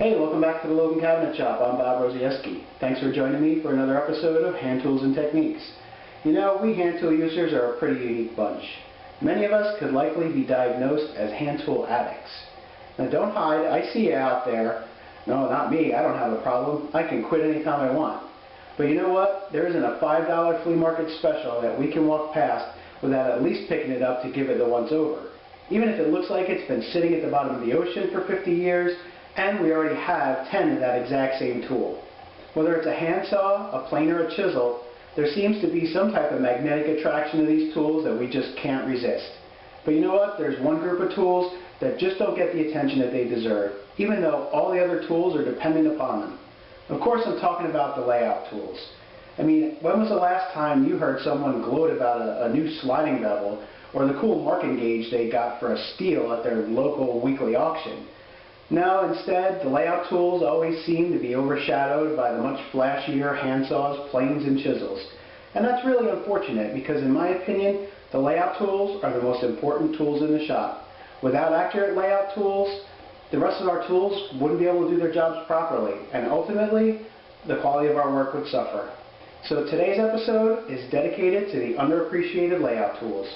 Hey, welcome back to the Logan Cabinet Shop. I'm Bob Rosieski. Thanks for joining me for another episode of Hand Tools and Techniques. You know, we hand tool users are a pretty unique bunch. Many of us could likely be diagnosed as hand tool addicts. Now don't hide, I see you out there. No, not me, I don't have a problem. I can quit anytime I want. But you know what? There isn't a $5 flea market special that we can walk past without at least picking it up to give it the once over. Even if it looks like it's been sitting at the bottom of the ocean for 50 years, and we already have 10 of that exact same tool. Whether it's a handsaw, a plane, or a chisel, there seems to be some type of magnetic attraction to these tools that we just can't resist. But you know what? There's one group of tools that just don't get the attention that they deserve, even though all the other tools are dependent upon them. Of course, I'm talking about the layout tools. I mean, when was the last time you heard someone gloat about a new sliding bevel or the cool marking gauge they got for a steal at their local weekly auction? No, instead, the layout tools always seem to be overshadowed by the much flashier handsaws, planes, and chisels. And that's really unfortunate because, in my opinion, the layout tools are the most important tools in the shop. Without accurate layout tools, the rest of our tools wouldn't be able to do their jobs properly, and ultimately, the quality of our work would suffer. So today's episode is dedicated to the underappreciated layout tools,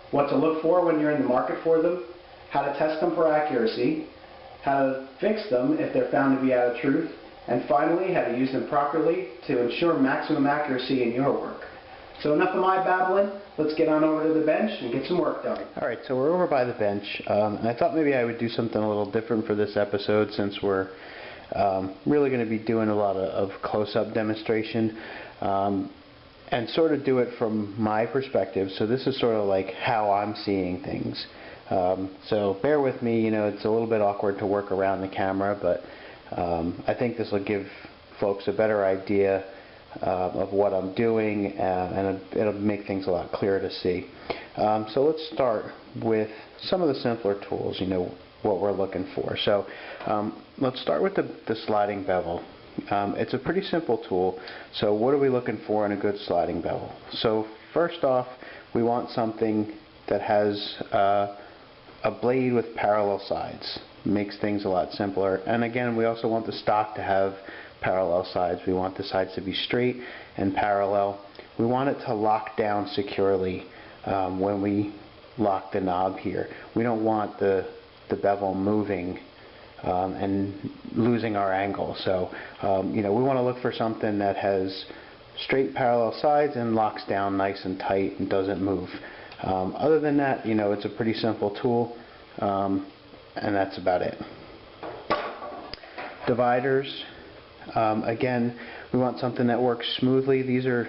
what to look for when you're in the market for them, how to test them for accuracy, how to fix them if they're found to be out of truth, and finally, how to use them properly to ensure maximum accuracy in your work. So enough of my babbling, let's get on over to the bench and get some work done. Alright, so we're over by the bench, and I thought maybe I would do something a little different for this episode since we're really going to be doing a lot of close-up demonstration, and sort of do it from my perspective. So this is sort of like how I'm seeing things. So bear with me, you know, it's a little bit awkward to work around the camera, but I think this will give folks a better idea of what I'm doing, and it'll make things a lot clearer to see. So let's start with some of the simpler tools, you know, what we're looking for. So let's start with the sliding bevel. It's a pretty simple tool. So what are we looking for in a good sliding bevel? So first off, we want something that has a blade with parallel sides. Makes things a lot simpler. And again, we also want the stock to have parallel sides. We want the sides to be straight and parallel. We want it to lock down securely when we lock the knob here. We don't want the bevel moving and losing our angle. So you know, we want to look for something that has straight parallel sides and locks down nice and tight and doesn't move. Other than that, you know, it's a pretty simple tool, and that's about it. Dividers, again, we want something that works smoothly. These are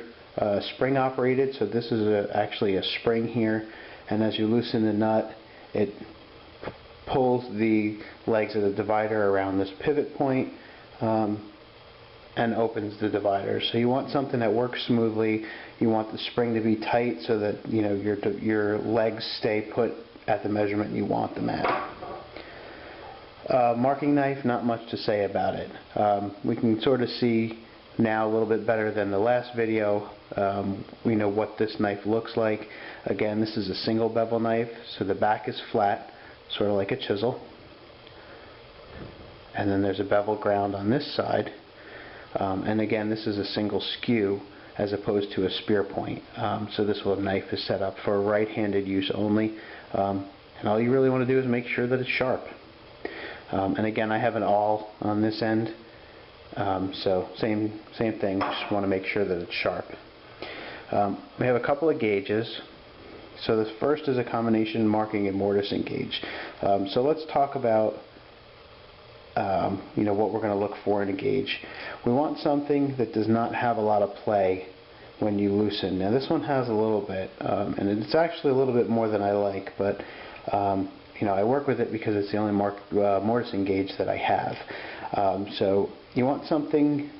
spring operated, so this is actually a spring here, and as you loosen the nut, it pulls the legs of the divider around this pivot point and opens the divider. So you want something that works smoothly. You want the spring to be tight so that, you know, your legs stay put at the measurement you want them at. Marking knife, not much to say about it. We can sort of see now a little bit better than the last video. We know what this knife looks like. Again, this is a single bevel knife, so the back is flat, sort of like a chisel. And then there's a bevel ground on this side. And again, this is a single skew as opposed to a spear point. So this knife is set up for right-handed use only. And all you really want to do is make sure that it's sharp. And again, I have an awl on this end. So same thing, just want to make sure that it's sharp. We have a couple of gauges. So the first is a combination marking and mortising gauge. So let's talk about you know, what we're going to look for in a gauge. We want something that does not have a lot of play when you loosen. Now this one has a little bit, and it's actually a little bit more than I like, but I work with it because it's the only mortising gauge that I have. So you want something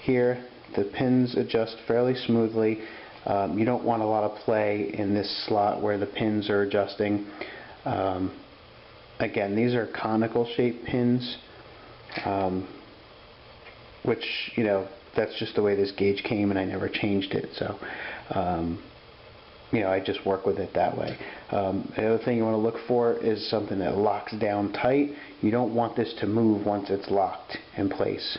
here, the pins adjust fairly smoothly. You don't want a lot of play in this slot where the pins are adjusting. Again, these are conical shaped pins, which, that's just the way this gauge came, and I never changed it. So, I just work with it that way. The other thing you want to look for is something that locks down tight. You don't want this to move once it's locked in place.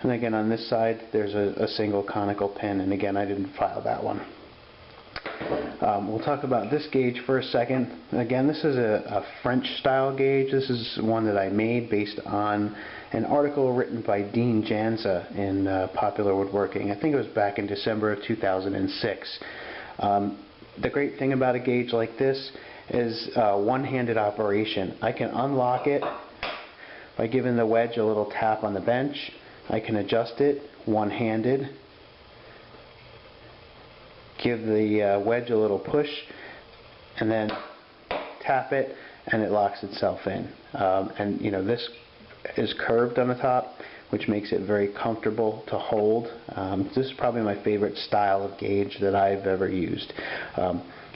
And again, on this side, there's a single conical pin, and again, I didn't file that one. We'll talk about this gauge for a second. Again, this is a French style gauge. This is one that I made based on an article written by Dean Janza in Popular Woodworking. I think it was back in December of 2006. The great thing about a gauge like this is one-handed operation. I can unlock it by giving the wedge a little tap on the bench. I can adjust it one-handed, give the wedge a little push, and then tap it, and it locks itself in. This is curved on the top, which makes it very comfortable to hold. This is probably my favorite style of gauge that I've ever used.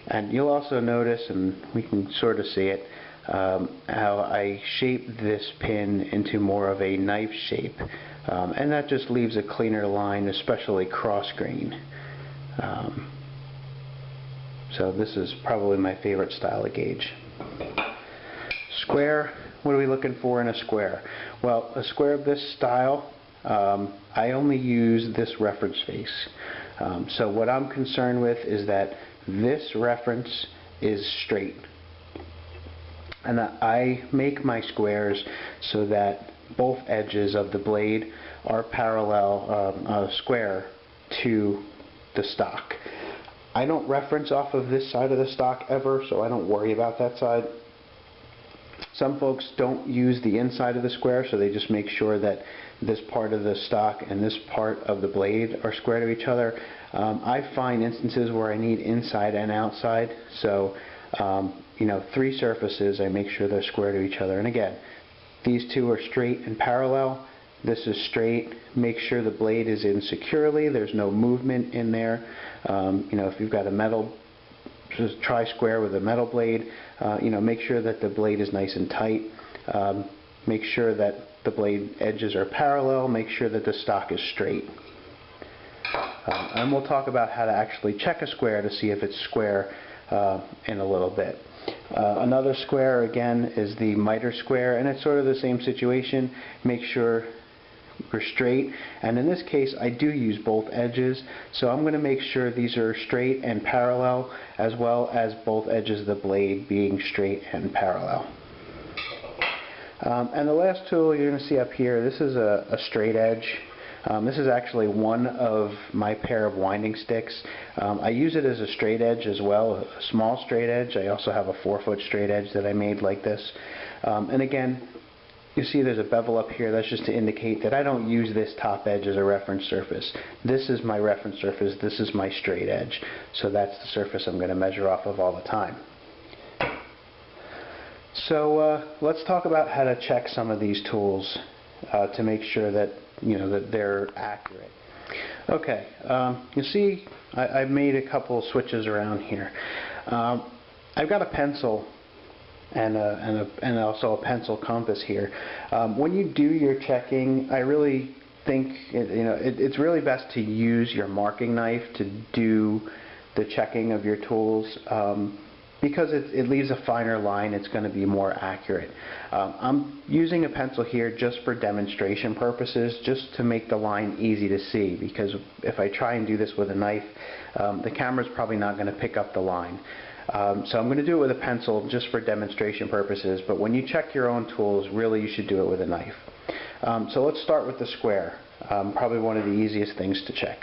And you'll also notice, and we can sort of see it, how I shaped this pin into more of a knife shape. And that just leaves a cleaner line, especially cross grain. So this is probably my favorite style of gauge. Square. What are we looking for in a square? Well, a square of this style, I only use this reference face. So what I'm concerned with is that this reference is straight. And I make my squares so that both edges of the blade are parallel, square to the stock. I don't reference off of this side of the stock ever, so I don't worry about that side. Some folks don't use the inside of the square, so they just make sure that this part of the stock and this part of the blade are square to each other. I find instances where I need inside and outside, so 3 surfaces, I make sure they're square to each other. And again, these two are straight and parallel. This is straight. Make sure the blade is in securely. There's no movement in there. If you've got a metal, just try square with a metal blade. Make sure that the blade is nice and tight. Make sure that the blade edges are parallel. Make sure that the stock is straight. And we'll talk about how to actually check a square to see if it's square in a little bit. Another square, again, is the miter square, and it's sort of the same situation. Make sure we're straight, and in this case I do use both edges, so I'm going to make sure these are straight and parallel, as well as both edges of the blade being straight and parallel. And the last tool you're going to see up here, this is a straight edge. This is actually one of my pair of winding sticks. I use it as a straight edge as well, a small straight edge. I also have a 4-foot straight edge that I made like this. And again, you see there's a bevel up here. That's just to indicate that I don't use this top edge as a reference surface. This is my reference surface. This is my straight edge. So that's the surface I'm going to measure off of all the time. So let's talk about how to check some of these tools to make sure that that they're accurate. Okay, you see I've made a couple switches around here. I've got a pencil and also a pencil compass here. When you do your checking, I really think it's really best to use your marking knife to do the checking of your tools. Because it leaves a finer line, it's going to be more accurate. I'm using a pencil here just for demonstration purposes, just to make the line easy to see, because if I try and do this with a knife, the camera's probably not going to pick up the line. So I'm going to do it with a pencil just for demonstration purposes, but when you check your own tools, really you should do it with a knife. So let's start with the square, probably one of the easiest things to check.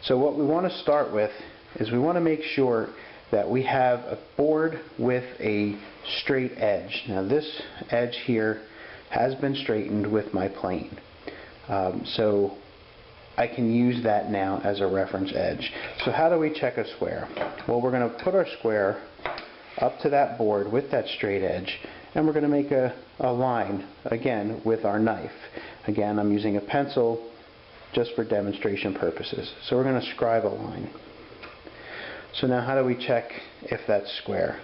So what we want to start with is we want to make sure that we have a board with a straight edge. Now this edge here has been straightened with my plane. So I can use that now as a reference edge. So how do we check a square? Well, we're going to put our square up to that board with that straight edge, and we're going to make a line again with our knife. Again, I'm using a pencil just for demonstration purposes. So we're going to scribe a line. So now how do we check if that's square?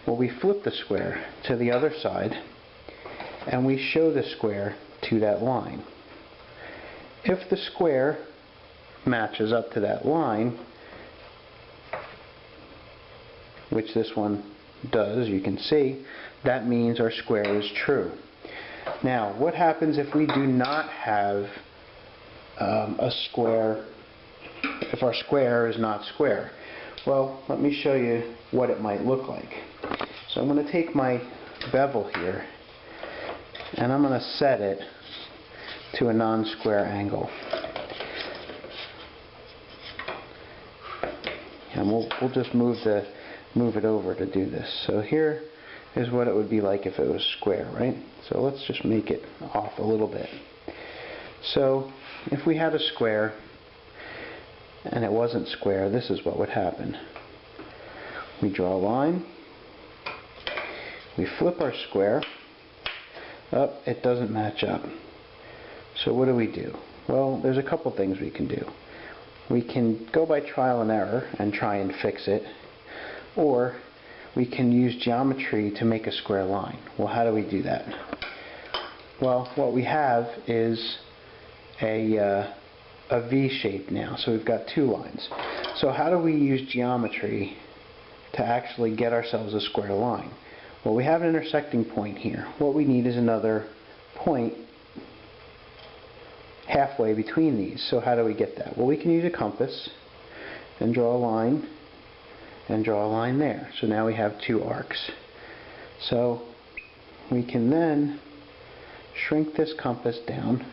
Well, we flip the square to the other side and we show the square to that line. If the square matches up to that line, which this one does, you can see, that means our square is true. Now, what happens if we do not have a square, if our square is not square? Well, let me show you what it might look like. So I'm going to take my bevel here and I'm going to set it to a non-square angle. And we'll just move it over to do this. So here is what it would be like if it was square, right? So let's just make it off a little bit. So if we had a square and it wasn't square, this is what would happen. We draw a line, we flip our square, up, it doesn't match up. So what do? Well, there's a couple things we can do. We can go by trial and error and try and fix it, or we can use geometry to make a square line. Well, how do we do that? Well, what we have is a V shape now, so we've got two lines. So how do we use geometry to actually get ourselves a square line? Well, we have an intersecting point here. What we need is another point halfway between these. So how do we get that? Well, we can use a compass and draw a line and draw a line there. So now we have two arcs. So we can then shrink this compass down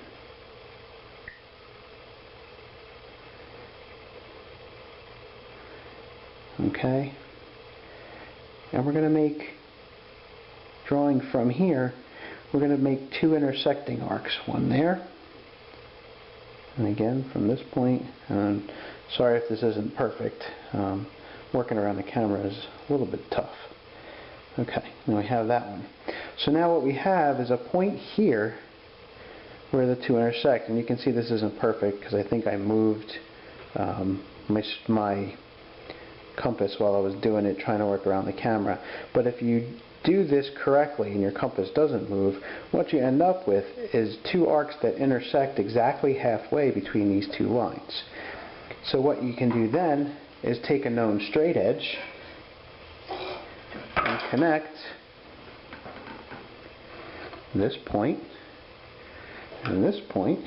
okay, and we're going to make, drawing from here, we're going to make two intersecting arcs, one there and again from this point. And sorry if this isn't perfect, working around the camera is a little bit tough. Okay, now we have that one. So now what we have is a point here where the two intersect, and you can see this isn't perfect because I think I moved my compass while I was doing it, trying to work around the camera. But if you do this correctly and your compass doesn't move, what you end up with is two arcs that intersect exactly halfway between these two lines. So what you can do then is take a known straight edge and connect this point and this point,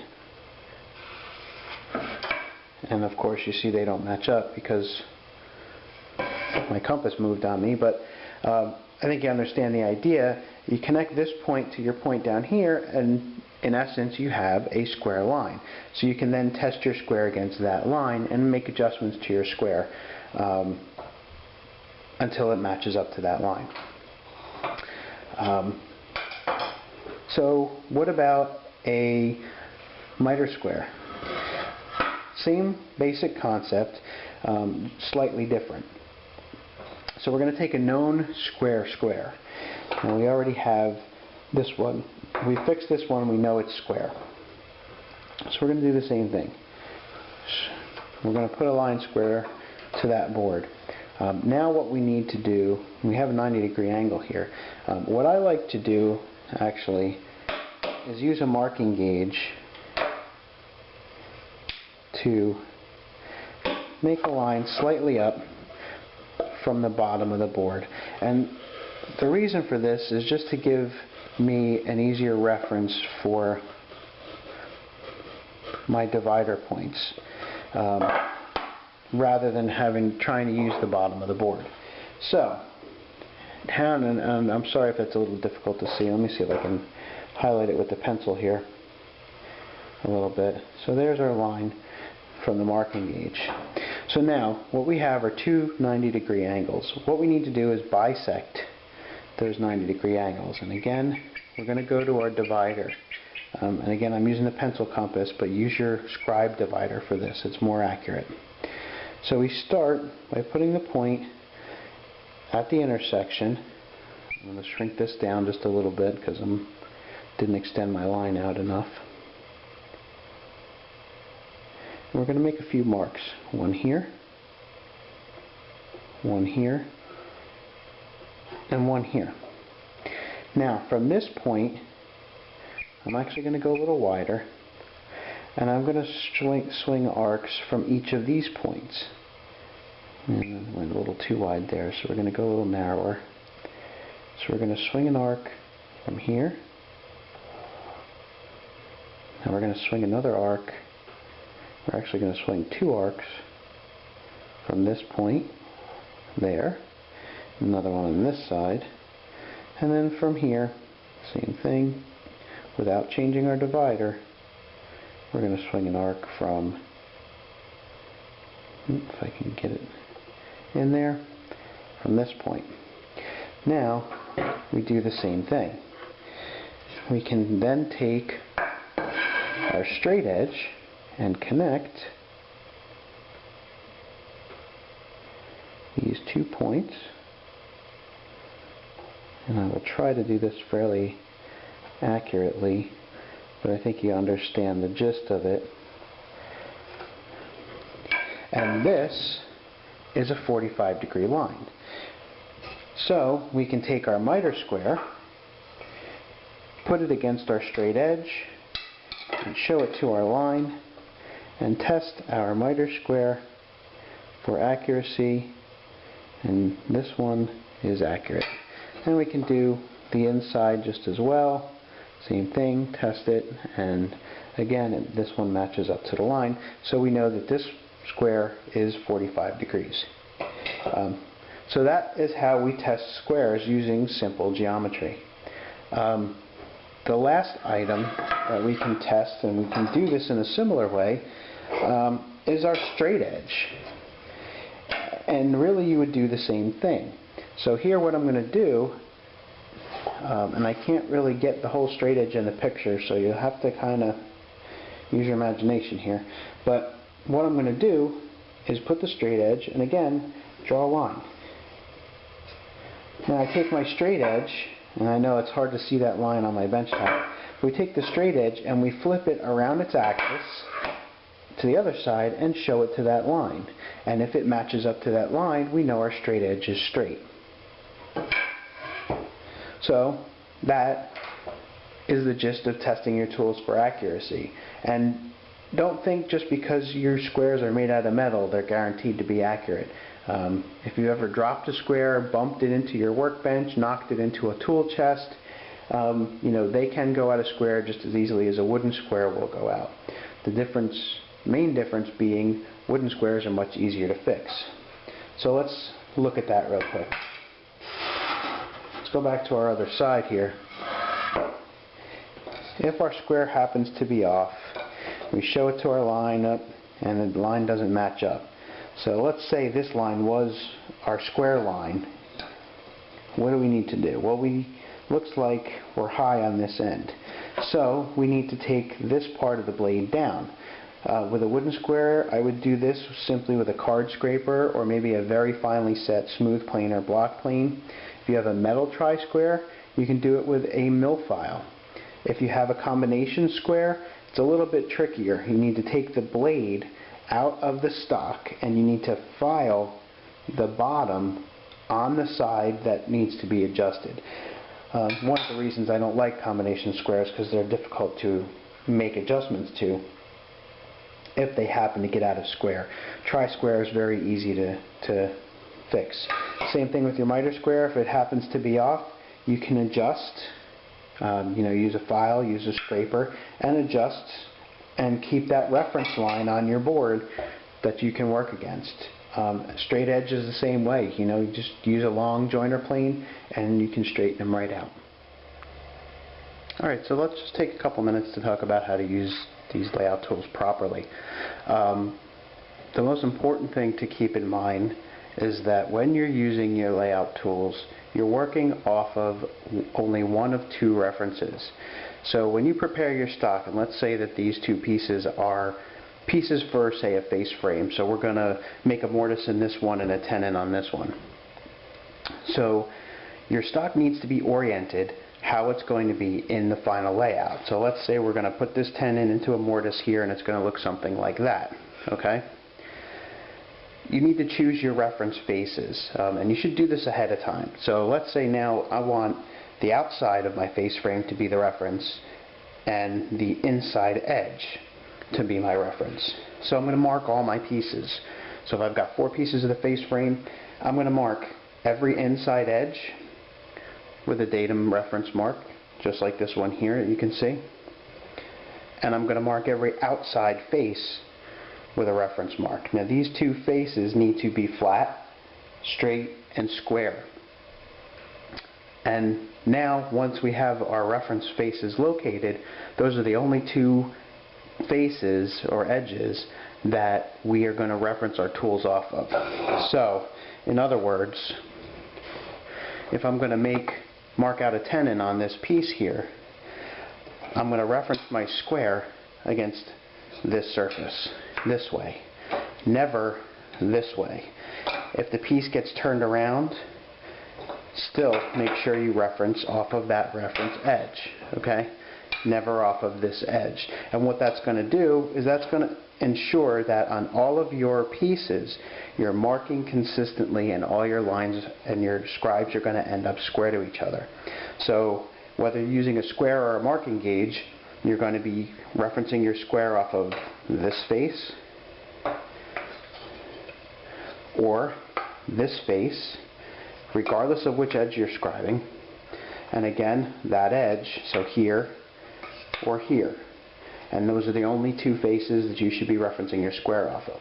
and of course you see they don't match up because my compass moved on me, but I think you understand the idea. You connect this point to your point down here, and in essence you have a square line. So you can then test your square against that line and make adjustments to your square until it matches up to that line. So what about a miter square? Same basic concept, slightly different. So we're going to take a known square. And we already have this one. We fixed this one, we know it's square. So we're going to do the same thing. We're going to put a line square to that board. Now what we need to do, we have a 90-degree angle here. What I like to do actually is use a marking gauge to make a line slightly up from the bottom of the board. And the reason for this is just to give me an easier reference for my divider points, rather than trying to use the bottom of the board. So, and I'm sorry if that's a little difficult to see. Let me see if I can highlight it with the pencil here a little bit. So there's our line from the marking gauge. So now what we have are two 90-degree angles. What we need to do is bisect those 90-degree angles. And again, we're going to go to our divider. And again, I'm using the pencil compass, but use your scribe divider for this. It's more accurate. So we start by putting the point at the intersection. I'm going to shrink this down just a little bit because I didn't extend my line out enough. And we're going to make a few marks. One here, and one here. Now from this point, I'm actually going to go a little wider, and I'm going to swing arcs from each of these points. And went a little too wide there, so we're going to go a little narrower. So we're going to swing an arc from here. Now we're going to swing another arc. We're actually going to swing two arcs from this point there, another one on this side, and then from here, same thing, without changing our divider, we're going to swing an arc from, if I can get it in there, from this point. Now we do the same thing. We can then take our straight edge and connect these 2 points, and I will try to do this fairly accurately, but I think you understand the gist of it. And this is a 45-degree line. So we can take our miter square, put it against our straight edge, and show it to our line, and test our miter square for accuracy, and this one is accurate. And we can do the inside just as well. Same thing, test it, and again this one matches up to the line, so we know that this square is 45 degrees. So that is how we test squares using simple geometry. The last item that we can test, and we can do this in a similar way, is our straight edge. And really you would do the same thing. So here what I'm going to do, and I can't really get the whole straight edge in the picture, so you'll have to kind of use your imagination here. But what I'm going to do is put the straight edge, and again, draw a line. Now I take my straight edge, and I know it's hard to see that line on my bench top. We take the straight edge and we flip it around its axis to the other side and show it to that line. And if it matches up to that line, we know our straight edge is straight. So that is the gist of testing your tools for accuracy. And don't think just because your squares are made out of metal, they're guaranteed to be accurate. If you ever dropped a square, bumped it into your workbench, knocked it into a tool chest, they can go out of square just as easily as a wooden square will go out. The main difference being wooden squares are much easier to fix. So let's look at that real quick. Let's go back to our other side here. If our square happens to be off, we show it to our line up, and the line doesn't match up. So let's say this line was our square line. What do we need to do? Well, looks like we're high on this end. So we need to take this part of the blade down. With a wooden square, I would do this simply with a card scraper or maybe a very finely set smooth plane or block plane. If you have a metal tri-square, you can do it with a mill file. If you have a combination square, it's a little bit trickier. You need to take the blade out of the stock and you need to file the bottom on the side that needs to be adjusted. One of the reasons I don't like combination squares because they're difficult to make adjustments to if they happen to get out of square. Tri-square is very easy to fix. Same thing with your miter square. If it happens to be off, you can adjust. Use a file, use a scraper, and adjust and keep that reference line on your board that you can work against. Straight edge is the same way. You just use a long joiner plane and you can straighten them right out. Alright, so let's just take a couple minutes to talk about how to use these layout tools properly. The most important thing to keep in mind is that when you're using your layout tools, you're working off of only one of two references. So when you prepare your stock, and let's say that these two pieces are pieces for, say, a face frame, so we're going to make a mortise in this one and a tenon on this one. So your stock needs to be oriented how it's going to be in the final layout. So let's say we're going to put this tenon into a mortise here and it's going to look something like that. Okay? You need to choose your reference faces, and you should do this ahead of time. So let's say now I want the outside of my face frame to be the reference and the inside edge to be my reference. So I'm going to mark all my pieces. So if I've got 4 pieces of the face frame, I'm going to mark every inside edge with a datum reference mark, just like this one here that you can see. And I'm going to mark every outside face with a reference mark. Now these 2 faces need to be flat, straight, and square. And now once we have our reference faces located, those are the only 2 faces or edges that we are going to reference our tools off of. So in other words, if I'm going to mark out a tenon on this piece here, I'm going to reference my square against this surface, this way, never this way. If the piece gets turned around, still make sure you reference off of that reference edge, okay? Never off of this edge. And what that's going to do is that's going to ensure that on all of your pieces you're marking consistently and all your lines and your scribes are going to end up square to each other. So whether you're using a square or a marking gauge, you're going to be referencing your square off of this face or this face, regardless of which edge you're scribing, and again that edge, so here or here. And those are the only 2 faces that you should be referencing your square off of.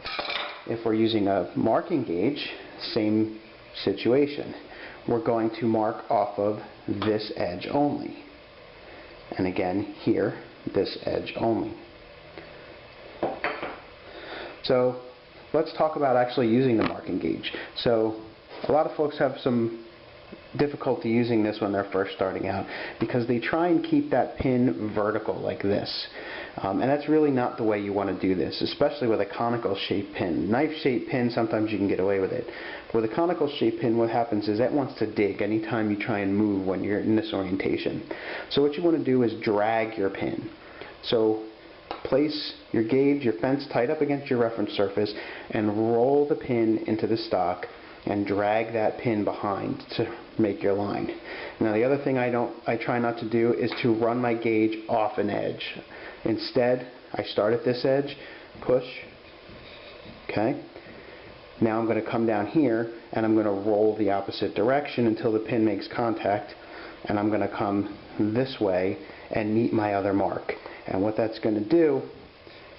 If we're using a marking gauge, same situation. We're going to mark off of this edge only. And again here, this edge only. So let's talk about actually using the marking gauge. So a lot of folks have some difficulty using this when they're first starting out because they try and keep that pin vertical like this. And that's really not the way you want to do this, especially with a conical shaped pin. Knife shaped pin, sometimes you can get away with it. With a conical shaped pin, what happens is it wants to dig anytime you try and move when you're in this orientation. So what you want to do is drag your pin. So place your gauge, your fence tight up against your reference surface and roll the pin into the stock and drag that pin behind to make your line. Now the other thing I try not to do is to run my gauge off an edge. Instead, I start at this edge, push, okay? Now I'm going to come down here and I'm going to roll the opposite direction until the pin makes contact, and I'm going to come this way and meet my other mark. And what that's going to do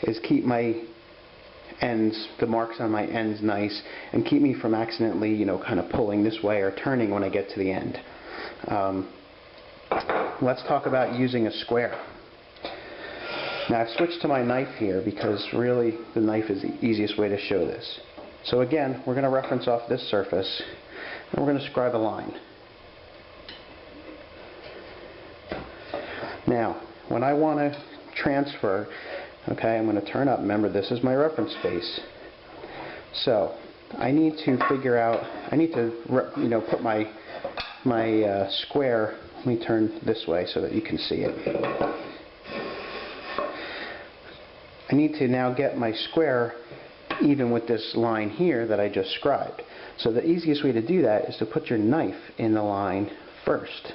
is keep my ends, the marks on my ends nice, and keep me from accidentally, kind of pulling this way or turning when I get to the end. Let's talk about using a square. Now I've switched to my knife here because really the knife is the easiest way to show this. So again, we're going to reference off this surface and we're going to scribe a line. Now, when I want to transfer, okay, I'm going to turn up. Remember, this is my reference face. So I need to figure out, I need to put my square, let me turn this way so that you can see it. I need to now get my square even with this line here that I just scribed. So the easiest way to do that is to put your knife in the line first.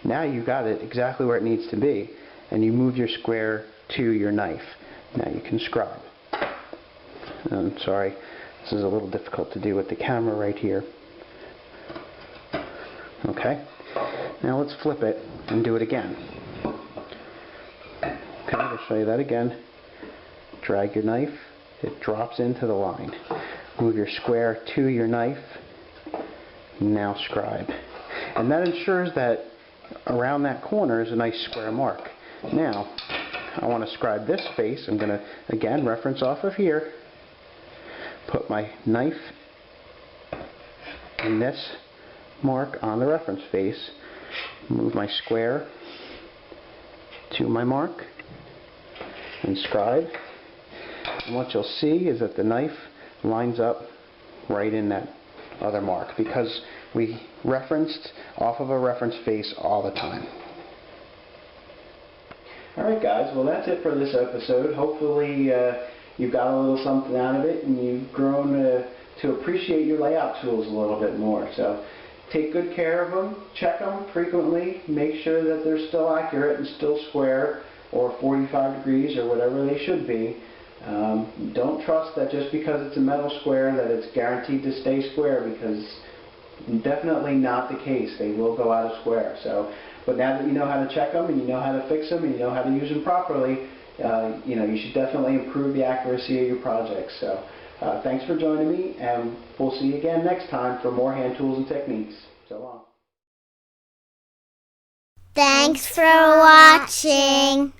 Now you've got it exactly where it needs to be, and you move your square to your knife. Now you can scribe. I'm sorry, this is a little difficult to do with the camera right here. Okay, now let's flip it and do it again. Okay, I'll show you that again. Drag your knife, it drops into the line. Move your square to your knife, now scribe. And that ensures that around that corner is a nice square mark. Now, I want to scribe this face. I'm going to, again, reference off of here, put my knife in this mark on the reference face, move my square to my mark, and scribe. And what you'll see is that the knife lines up right in that other mark, because we referenced off of a reference face all the time. Alright guys, well that's it for this episode. Hopefully you got a little something out of it and you've grown to appreciate your layout tools a little bit more. So take good care of them, check them frequently, make sure that they're still accurate and still square or 45 degrees or whatever they should be. Don't trust that just because it's a metal square that it's guaranteed to stay square, because definitely not the case. They will go out of square. So, but now that you know how to check them and you know how to fix them and you know how to use them properly, you should definitely improve the accuracy of your projects. So thanks for joining me, and we'll see you again next time for more hand tools and techniques. So long. Thanks for watching.